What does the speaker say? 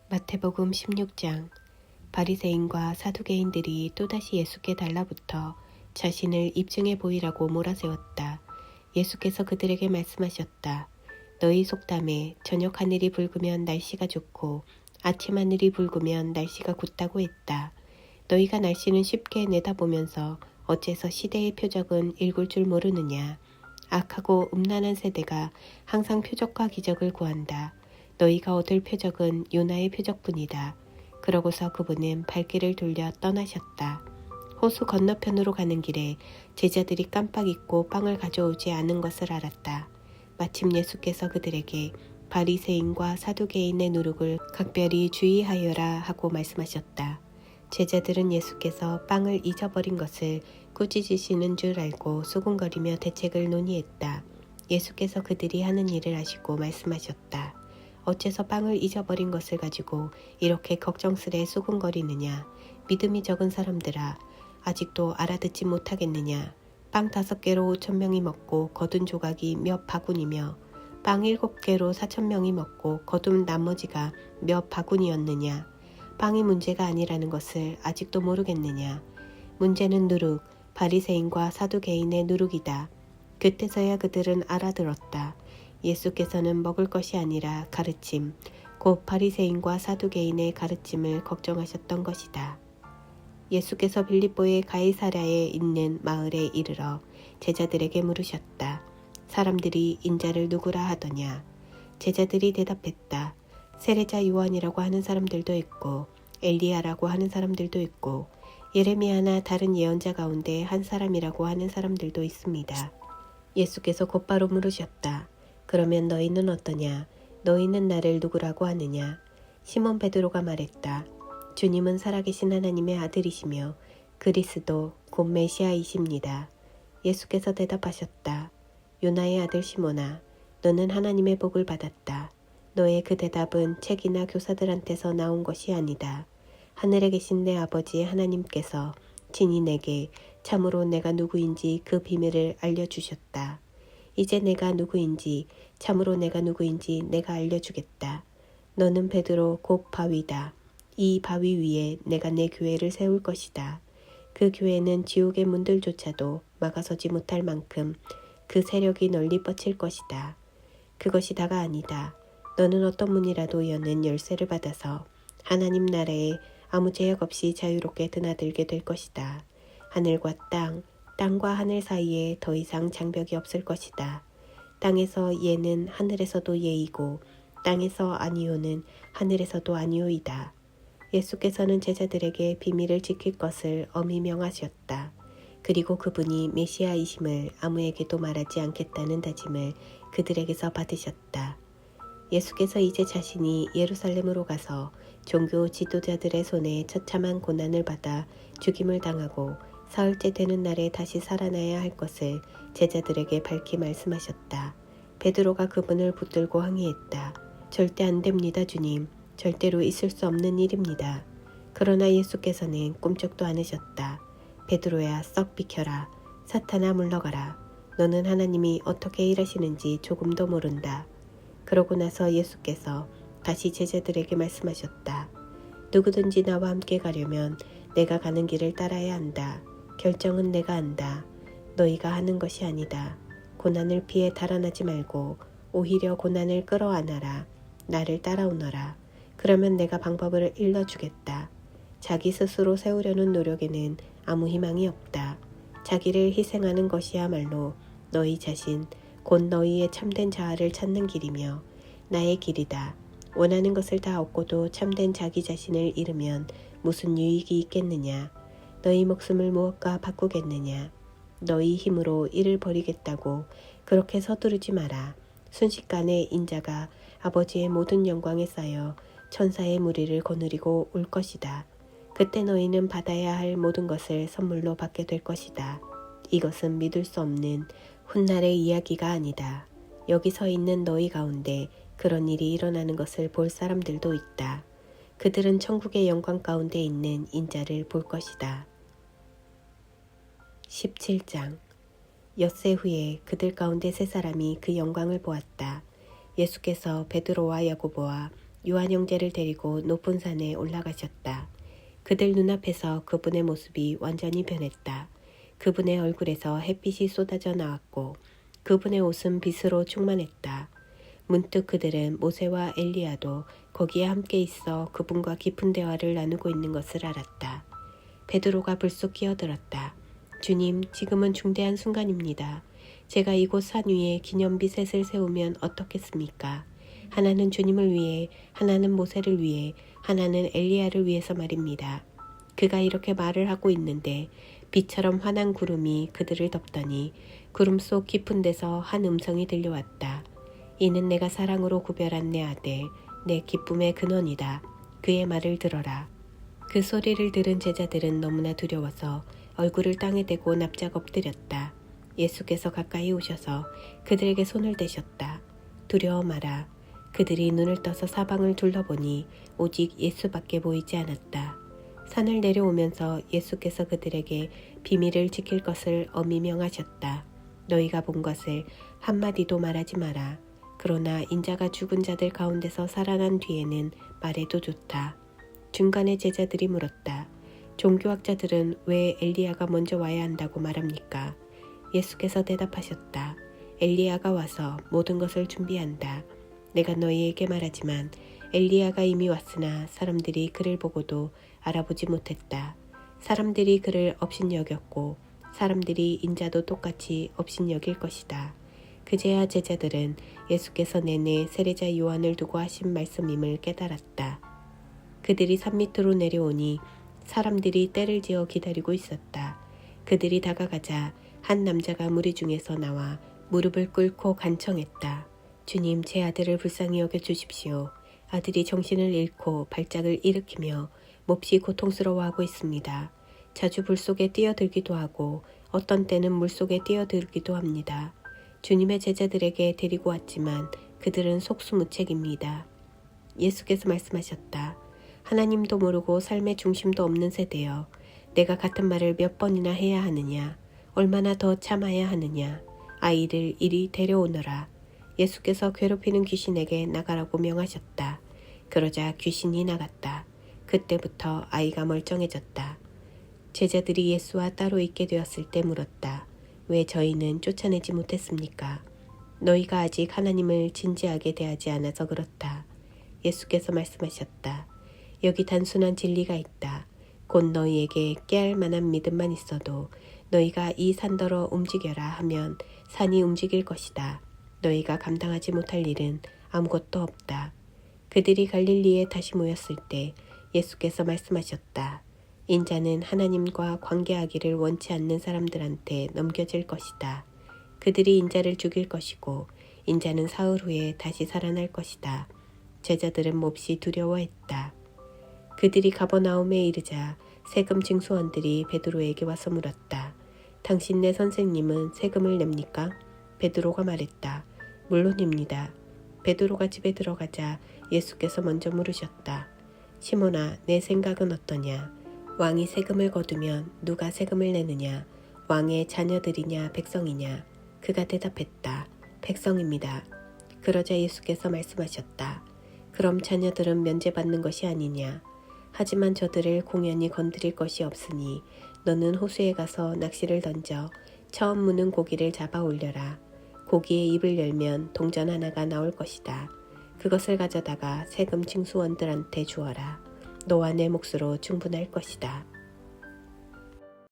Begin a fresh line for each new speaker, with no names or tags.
마태복음 16장. 바리새인과 사두개인들이 또다시 예수께 달라붙어 자신을 입증해 보이라고 몰아세웠다. 예수께서 그들에게 말씀하셨다. 너희 속담에 저녁 하늘이 붉으면 날씨가 좋고 아침 하늘이 붉으면 날씨가 굳다고 했다. 너희가 날씨는 쉽게 내다보면서 어째서 시대의 표적은 읽을 줄 모르느냐. 악하고 음란한 세대가 항상 표적과 기적을 구한다. 너희가 얻을 표적은 요나의 표적뿐이다. 그러고서 그분은 발길을 돌려 떠나셨다. 호수 건너편으로 가는 길에 제자들이 깜빡 잊고 빵을 가져오지 않은 것을 알았다. 마침 예수께서 그들에게 바리새인과 사두개인의 누룩을 각별히 주의하여라 하고 말씀하셨다. 제자들은 예수께서 빵을 잊어버린 것을 꾸짖으시는 줄 알고 수군거리며 대책을 논의했다. 예수께서 그들이 하는 일을 아시고 말씀하셨다. 어째서 빵을 잊어버린 것을 가지고 이렇게 걱정스레 수군거리느냐. 믿음이 적은 사람들아, 아직도 알아듣지 못하겠느냐. 빵 5개로 5,000명이 먹고 거둔 조각이 몇 바구니며 빵 7개로 4,000명이 먹고 거둔 나머지가 몇 바구니였느냐. 빵이 문제가 아니라는 것을 아직도 모르겠느냐. 문제는 누룩, 바리새인과 사두개인의 누룩이다. 그때서야 그들은 알아들었다. 예수께서는 먹을 것이 아니라 가르침, 곧 바리새인과 사두개인의 가르침을 걱정하셨던 것이다. 예수께서 빌립보의 가이사랴에 있는 마을에 이르러 제자들에게 물으셨다. 사람들이 인자를 누구라 하더냐? 제자들이 대답했다. 세례자 요한이라고 하는 사람들도 있고 엘리야라고 하는 사람들도 있고 예레미야나 다른 예언자 가운데 한 사람이라고 하는 사람들도 있습니다. 예수께서 곧바로 물으셨다. 그러면 너희는 어떠냐? 너희는 나를 누구라고 하느냐? 시몬 베드로가 말했다. 주님은 살아계신 하나님의 아들이시며 그리스도 곧 메시아이십니다. 예수께서 대답하셨다. 요나의 아들 시몬아, 너는 하나님의 복을 받았다. 너의 그 대답은 책이나 교사들한테서 나온 것이 아니다. 하늘에 계신 내 아버지 하나님께서 친히 내게 참으로 내가 누구인지 그 비밀을 알려주셨다. 이제 내가 누구인지, 참으로 내가 누구인지 내가 알려주겠다. 너는 베드로 곧 바위다. 이 바위 위에 내가 내 교회를 세울 것이다. 그 교회는 지옥의 문들조차도 막아서지 못할 만큼 그 세력이 널리 뻗칠 것이다. 그것이 다가 아니다. 너는 어떤 문이라도 여는 열쇠를 받아서 하나님 나라에 아무 제약 없이 자유롭게 드나들게 될 것이다. 하늘과 땅, 땅과 하늘 사이에 더 이상 장벽이 없을 것이다. 땅에서 예는 하늘에서도 예이고 땅에서 아니오는 하늘에서도 아니오이다. 예수께서는 제자들에게 비밀을 지킬 것을 엄히 명하셨다. 그리고 그분이 메시아이심을 아무에게도 말하지 않겠다는 다짐을 그들에게서 받으셨다. 예수께서 이제 자신이 예루살렘으로 가서 종교 지도자들의 손에 처참한 고난을 받아 죽임을 당하고 사흘째 되는 날에 다시 살아나야 할 것을 제자들에게 밝히 말씀하셨다. 베드로가 그분을 붙들고 항의했다. 절대 안 됩니다, 주님. 절대로 있을 수 없는 일입니다. 그러나 예수께서는 꼼짝도 않으셨다. 베드로야, 썩 비켜라. 사탄아, 물러가라. 너는 하나님이 어떻게 일하시는지 조금도 모른다. 그러고 나서 예수께서 다시 제자들에게 말씀하셨다. 누구든지 나와 함께 가려면 내가 가는 길을 따라야 한다. 결정은 내가 한다. 너희가 하는 것이 아니다. 고난을 피해 달아나지 말고 오히려 고난을 끌어안아라. 나를 따라오너라. 그러면 내가 방법을 일러주겠다. 자기 스스로 세우려는 노력에는 아무 희망이 없다. 자기를 희생하는 것이야말로 너희 자신, 곧 너희의 참된 자아를 찾는 길이며 나의 길이다. 원하는 것을 다 얻고도 참된 자기 자신을 잃으면 무슨 유익이 있겠느냐. 너희 목숨을 무엇과 바꾸겠느냐. 너희 힘으로 일을 벌이겠다고 그렇게 서두르지 마라. 순식간에 인자가 아버지의 모든 영광에 쌓여 천사의 무리를 거느리고 올 것이다. 그때 너희는 받아야 할 모든 것을 선물로 받게 될 것이다. 이것은 믿을 수 없는 훗날의 이야기가 아니다. 여기 서 있는 너희 가운데 그런 일이 일어나는 것을 볼 사람들도 있다. 그들은 천국의 영광 가운데 있는 인자를 볼 것이다. 17장. 엿새 후에 그들 가운데 3 사람이 그 영광을 보았다. 예수께서 베드로와 야고보와 요한 형제를 데리고 높은 산에 올라가셨다. 그들 눈앞에서 그분의 모습이 완전히 변했다. 그분의 얼굴에서 햇빛이 쏟아져 나왔고 그분의 옷은 빛으로 충만했다. 문득 그들은 모세와 엘리야도 거기에 함께 있어 그분과 깊은 대화를 나누고 있는 것을 알았다. 베드로가 불쑥 끼어들었다. 주님, 지금은 중대한 순간입니다. 제가 이곳 산 위에 기념비 셋을 세우면 어떻겠습니까? 하나는 주님을 위해, 하나는 모세를 위해, 하나는 엘리야를 위해서 말입니다. 그가 이렇게 말을 하고 있는데 비처럼 환한 구름이 그들을 덮더니 구름 속 깊은 데서 한 음성이 들려왔다. 이는 내가 사랑으로 구별한 내 아들, 내 기쁨의 근원이다. 그의 말을 들어라. 그 소리를 들은 제자들은 너무나 두려워서 얼굴을 땅에 대고 납작 엎드렸다. 예수께서 가까이 오셔서 그들에게 손을 대셨다. 두려워 마라. 그들이 눈을 떠서 사방을 둘러보니 오직 예수밖에 보이지 않았다. 산을 내려오면서 예수께서 그들에게 비밀을 지킬 것을 엄히 명하셨다. 너희가 본 것을 한마디도 말하지 마라. 그러나 인자가 죽은 자들 가운데서 살아난 뒤에는 말해도 좋다. 중간에 제자들이 물었다. 종교학자들은 왜 엘리야가 먼저 와야 한다고 말합니까? 예수께서 대답하셨다. 엘리야가 와서 모든 것을 준비한다. 내가 너희에게 말하지만 엘리야가 이미 왔으나 사람들이 그를 보고도 알아보지 못했다. 사람들이 그를 업신여겼고 사람들이 인자도 똑같이 업신여길 것이다. 그제야 제자들은 예수께서 내내 세례자 요한을 두고 하신 말씀임을 깨달았다. 그들이 산 밑으로 내려오니 사람들이 때를 지어 기다리고 있었다. 그들이 다가가자 한 남자가 무리 중에서 나와 무릎을 꿇고 간청했다. 주님, 제 아들을 불쌍히 여겨 주십시오. 아들이 정신을 잃고 발작을 일으키며 몹시 고통스러워하고 있습니다. 자주 불 속에 뛰어들기도 하고 어떤 때는 물 속에 뛰어들기도 합니다. 주님의 제자들에게 데리고 왔지만 그들은 속수무책입니다. 예수께서 말씀하셨다. 하나님도 모르고 삶의 중심도 없는 세대여, 내가 같은 말을 몇 번이나 해야 하느냐? 얼마나 더 참아야 하느냐? 아이를 이리 데려오너라. 예수께서 괴롭히는 귀신에게 나가라고 명하셨다. 그러자 귀신이 나갔다. 그때부터 아이가 멀쩡해졌다. 제자들이 예수와 따로 있게 되었을 때 물었다. 왜 저희는 쫓아내지 못했습니까? 너희가 아직 하나님을 진지하게 대하지 않아서 그렇다. 예수께서 말씀하셨다. 여기 단순한 진리가 있다. 곧 너희에게 깨알 만한 믿음만 있어도 너희가 이 산더러 움직여라 하면 산이 움직일 것이다. 너희가 감당하지 못할 일은 아무것도 없다. 그들이 갈릴리에 다시 모였을 때 예수께서 말씀하셨다. 인자는 하나님과 관계하기를 원치 않는 사람들한테 넘겨질 것이다. 그들이 인자를 죽일 것이고 인자는 사흘 후에 다시 살아날 것이다. 제자들은 몹시 두려워했다. 그들이 가버나움에 이르자 세금 징수원들이 베드로에게 와서 물었다. 당신네 선생님은 세금을 냅니까? 베드로가 말했다. 물론입니다. 베드로가 집에 들어가자 예수께서 먼저 물으셨다. 시몬아, 내 생각은 어떠냐? 왕이 세금을 거두면 누가 세금을 내느냐? 왕의 자녀들이냐 백성이냐? 그가 대답했다. 백성입니다. 그러자 예수께서 말씀하셨다. 그럼 자녀들은 면제받는 것이 아니냐? 하지만 저들을 공연히 건드릴 것이 없으니 너는 호수에 가서 낚시를 던져 처음 무는 고기를 잡아 올려라. 고기의 입을 열면 동전 하나가 나올 것이다. 그것을 가져다가 세금 징수원들한테 주어라. 너와 내 몫으로 충분할 것이다.